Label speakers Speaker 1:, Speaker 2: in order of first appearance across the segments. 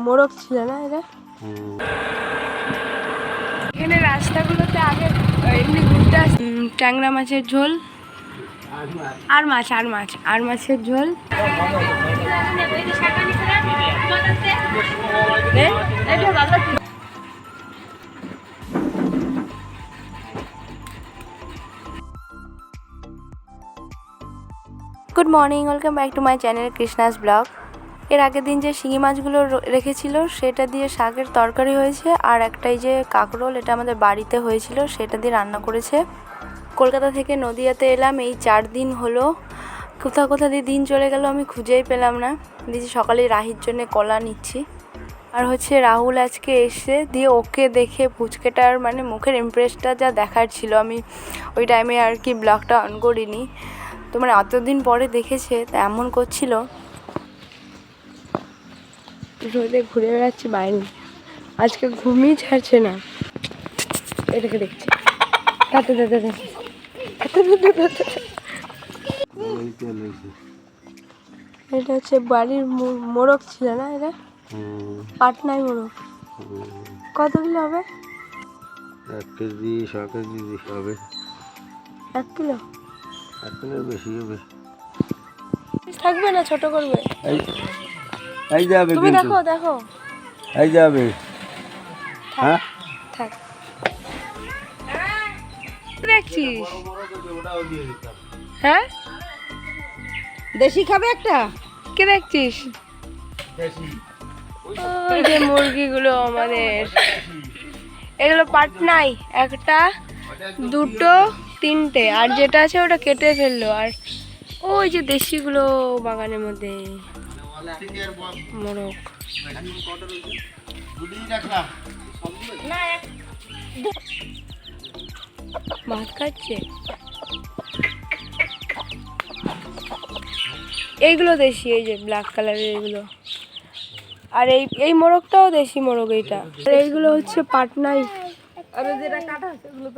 Speaker 1: মোড়ক ছিল না এটা? এখানে রাস্তাগুলোতে আগে এমনি ঘুরতে আসি। ট্যাংরা মাছের ঝোল আর মাছের ঝোল। Good morning, welcome back to my channel Krishna's blog. এর আগের দিন যে শিঙি মাছগুলো রেখেছিল সেটা দিয়ে শাকের তরকারি হয়েছে, আর একটাই যে কাঁকরোল, এটা আমাদের বাড়িতে হয়েছিল, সেটা দিয়ে রান্না করেছে। কলকাতা থেকে নদিয়াতে এলাম এই 4 দিন হলো। কোথা দিয়ে দিন চলে গেল আমি খুঁজেই পেলাম না। দিদি সকালে রাহির জন্য কলা নিচ্ছি, আর হচ্ছে রাহুল আজকে এসে দিয়ে ওকে দেখে পুচকেটার মানে মুখের ইমপ্রেসটা যা দেখার ছিল, আমি ওই টাইমে আর কি ব্লগটা অন করিনি। তো মানে অতদিন পরে দেখেছে তা এমন করছিল, রোদে ঘুরে বেড়াচ্ছি বাইরে, আজকে ঘুমিয়ে ছাড়ছে না। এটাকে দেখছি, এটা হচ্ছে বাড়ির মোড়ক ছিল না? এটা পাটনায় মোড়ক। কত কিলো হবে?
Speaker 2: 1 কেজি 100 কেজি হবে।
Speaker 1: 1 কিলো?
Speaker 2: 1 কিলোর বেশি হবে।
Speaker 1: থাকবে না, ছোট করবে?
Speaker 2: এই যাবে,
Speaker 1: তুমি দেখো
Speaker 2: এই যাবে। হ্যাঁ
Speaker 1: থাক। দেখছিস? হ্যাঁ,
Speaker 3: দেশি খাবে একটা?
Speaker 1: কে দেখছিস? ওই যে মুরগিগুলো আমাদের, এগুলো পাটনাই, 1টা 2টো 3টে, আর যেটা আছে ওটা কেটে ফেললো। আর ওই যে দেশিগুলো বাগানের মধ্যে মোরগ। ভাত খাচ্ছে। এইগুলো দেশি, এই যে ব্ল্যাক কালারের এগুলো। আর এই মোরগটাও দেশি মোরগ এইটা। আর এইগুলো হচ্ছে পাটনাই,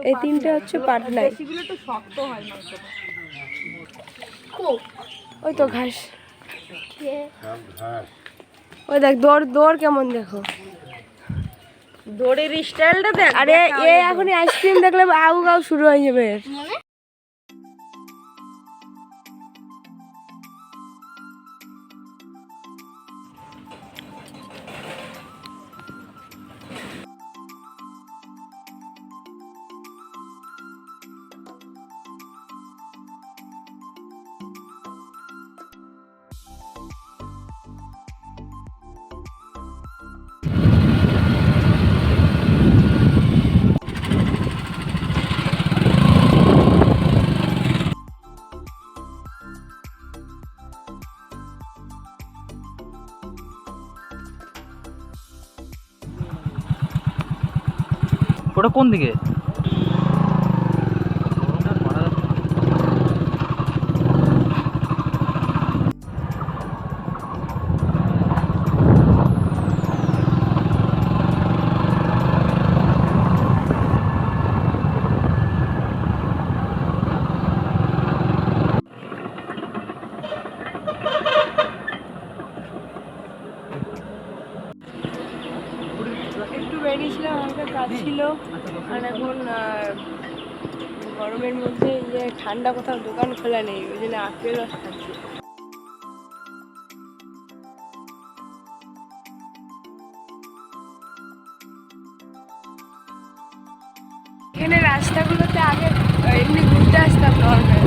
Speaker 1: এই 3টে হচ্ছে পাটনাই। ওই তো ঘাস, ওই দেখ দৌড় কেমন, দেখো
Speaker 3: দড়ির স্টাইলটা দেখ।
Speaker 1: আরে এ এখনই আইসক্রিম দেখলে আউ গাউ শুরু হয়ে যাবে।
Speaker 4: ওটা কোন দিকে?
Speaker 1: একটু বেরিয়েছিলাম, আমাদের কাজ ছিল। আর এখন গরমের মধ্যে ঠান্ডা কোথাও দোকান খোলা নেই, ওই জন্য আপেল রস খাচ্ছি। এখানে রাস্তাগুলোতে আগে এমনি ঘুরতে আসতাম নর্মাল।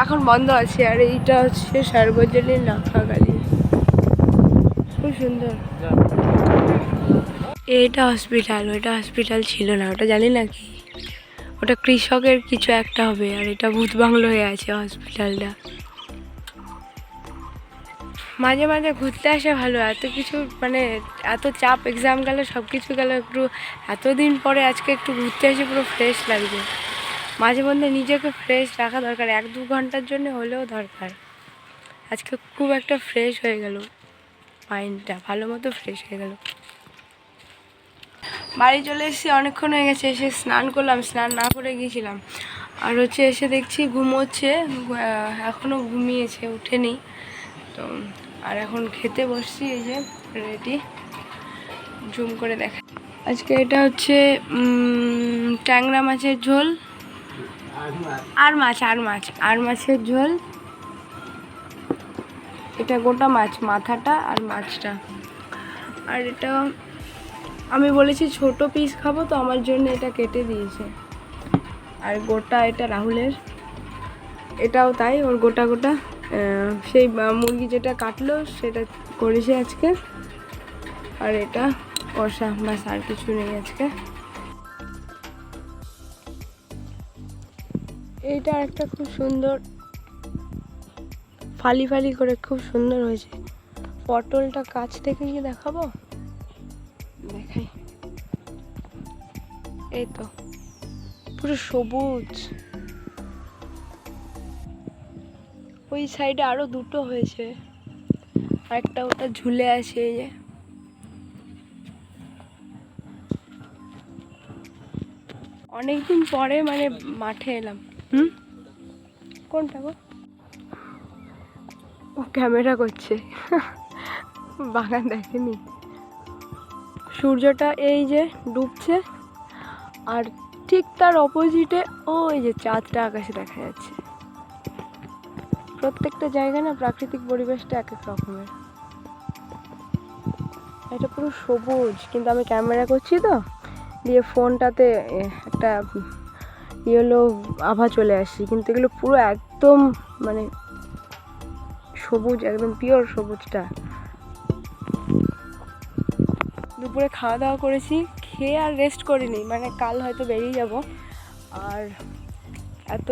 Speaker 1: এখন বন্ধ আছে। আর এইটা হচ্ছে সার্বজনীন নাখাগালি, খুব সুন্দর। এইটা হসপিটাল, ওইটা হসপিটাল ছিল না, ওটা জানি না কি, ওটা কৃষকের কিছু একটা হবে। আর এটা ভূত বাংলো হয়ে আছে হসপিটালটা। মাঝে মাঝে ঘুরতে আসা ভালো, এত কিছু মানে এত চাপ, এক্সাম গেল, সব কিছু গেল, একটু এতদিন পরে আজকে একটু ঘুরতে এসে পুরো ফ্রেশ লাগছে। মাঝে মধ্যে নিজেকে ফ্রেশ রাখা দরকার, 1-2 ঘন্টার জন্য হলেও দরকার। আজকে খুব একটা ফ্রেশ হয়ে গেল, মাইন্ডটা ভালো মতো ফ্রেশ হয়ে গেল। বাড়ি চলে এসেছি, অনেকক্ষণ হয়ে গেছে, এসে স্নান করলাম, স্নান না করে গিয়েছিলাম। আর হচ্ছে এসে দেখছি ঘুমোচ্ছে, এখনও ঘুমিয়েছে, উঠেনি তো। আর এখন খেতে বসছি, এই যে রেডি, জুম করে দেখা। আজকে এটা হচ্ছে ট্যাংরা মাছের ঝোল, আর মাছের ঝোল। এটা গোটা মাছ, মাথাটা আর মাছটা। আর এটা আমি বলেছি ছোট পিস খাবো, তো আমার জন্য এটা কেটে দিয়েছে। আর গোটা এটা রাহুলের, এটাও তাই, ওর গোটা গোটা সেই মুরগি যেটা কাটলো সেটা করেছে আজকে। আর এটা কষা, বাস আর কিছু নেই আজকে। এইটা একটা খুব সুন্দর ফালি ফালি করে, খুব সুন্দর হয়েছে। পটলটা কাছ থেকে গিয়ে দেখাবো, দেখাই। এই তো পুরো সবুজ। ওই সাইডে আরো দুটো হয়েছে, আরেকটা ওটা ঝুলে আছে। এই যে অনেকদিন পরে মানে মাঠে এলাম। কোনটা গো? ও ক্যামেরা করছে, বাগান দেখেনি। সূর্যটা এই যে ডুবছে, আর ঠিক তার অপোজিটে ওই যে চাঁদটা আকাশে দেখা যাচ্ছে। প্রত্যেকটা জায়গায় না প্রাকৃতিক পরিবেশটা এক এক রকমের। এটা পুরো সবুজ, কিন্তু আমি ক্যামেরা করছি তো, দিয়ে ফোনটাতে একটা ইয়েলো আভা চলে আসছে, কিন্তু এগুলো পুরো একদম মানে সবুজ, একদম পিওর সবুজটা। দুপুরে খাওয়া দাওয়া করেছি, খেয়ে আর রেস্ট করিনি, মানে কাল হয়তো বেরিয়ে যাব। আর এত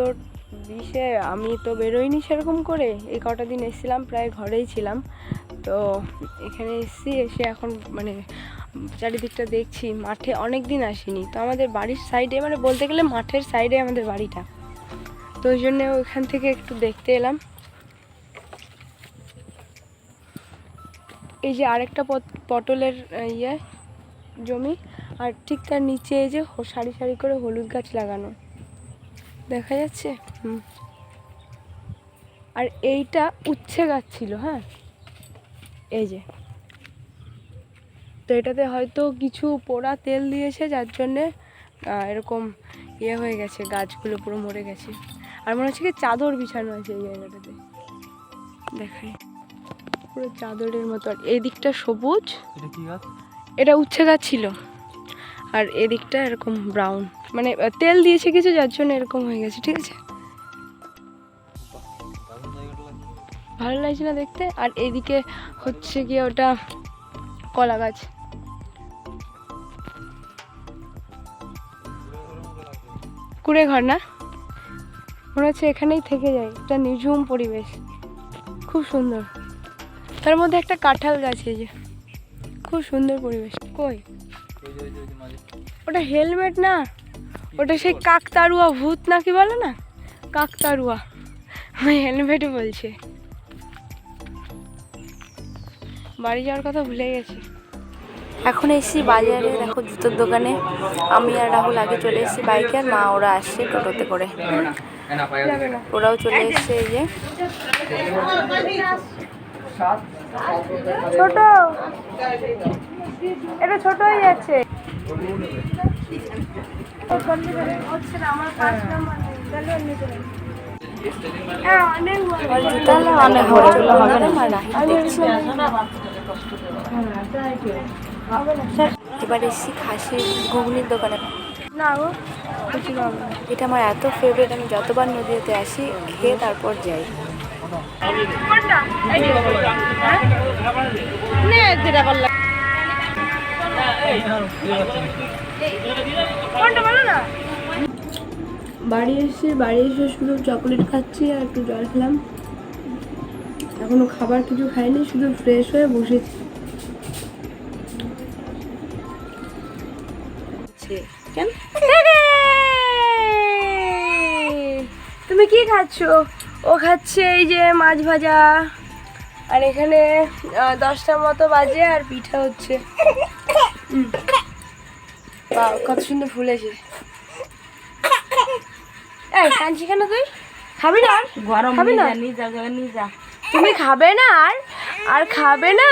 Speaker 1: বিষে আমি তো বেরোইনি সেরকম করে, এই কটা দিন এসেছিলাম, প্রায় ঘরেই ছিলাম। তো এখানে এসে এখন মানে চারিদিকটা দেখছি। মাঠে অনেক দিন আসিনি, তো আমাদের বাড়ির সাইডে, মানে বলতে গেলে মাঠের সাইডে আমাদের বাড়িটা, তো ওই জন্য ওইখান থেকে একটু দেখতে এলাম। এই যে আরেকটা পটলের ইয়ে জমি, আর ঠিক তার নিচে এই যে সারি সারি করে হলুদ গাছ লাগানো দেখা যাচ্ছে। আর এইটা উচ্ছে গাছ ছিল, হ্যাঁ এই যে। তো এটাতে হয়তো কিছু পোড়া তেল দিয়েছে, যার জন্যে এরকম ইয়ে হয়ে গেছে, গাছগুলো পুরো মরে গেছে। আর মনে হচ্ছে কি চাদর বিছানো আছে এই জায়গাটাতে, দেখাই পুরো চাদরের মতো। আর এই দিকটা সবুজ, এটা উচ্ছে গাছ ছিল। আর এদিকটা এরকম ব্রাউন, মানে তেল দিয়েছে কিছু, যার জন্য এরকম হয়ে গেছে। ঠিক আছে, ভালো লাগছে না দেখতে? আর এইদিকে হচ্ছে গিয়ে ওটা কলা গাছ। কুড়ে ঘর না, মনে হচ্ছে এখানেই থেকে যায়। এটা নিঝুম পরিবেশ, খুব সুন্দর। তার মধ্যে একটা কাঁঠাল গাছ, এই যে খুব সুন্দর পরিবেশ। কই ওটা? হেলমেট না, ওটা সেই কাকতাড়ুয়া ভূত না কি বলে না, কাকতাড়ুয়া। আমি হেলমেট বলছে। বাড়ি যাওয়ার কথা ভুলে গেছি। এখন এসেছি বাজারে, দেখো জুতোর দোকানে। আমি আর রাহুল আগে চলে এসেছি বাইকে, আর মা ওরা আসছে টোটোতে করে, ওরাও চলে এসছে। এই যে ছোট, এটা ছোট হয়ে যাচ্ছে। এবার এসেছি খাসির ঘুগনির দোকানে। না গো, এটা আমার এত ফেভারিট, আমি যতবার নদীতে আসি খেয়ে তারপর যাই। বাড়ি এসে শুধু চকলেট খাচ্ছি আর একটু জল খেলাম। এখনো খাবার কিছু খাইনি, শুধু ফ্রেশ হয়ে বসেছি। কেন তুমি কি খাচ্ছো? ও খাচ্ছে এই যে মাছ ভাজা, আর এখানে 10টার মতো বাজে আর পিঠা হচ্ছে। বাহ, কত সুন্দর ফুলেছে। এই কাঁদছি কেন তুই? খাবি না আর?
Speaker 3: গরম
Speaker 1: খাবি না?
Speaker 3: নিয়ে যা
Speaker 1: তুমি খাবে না আর খাবে না?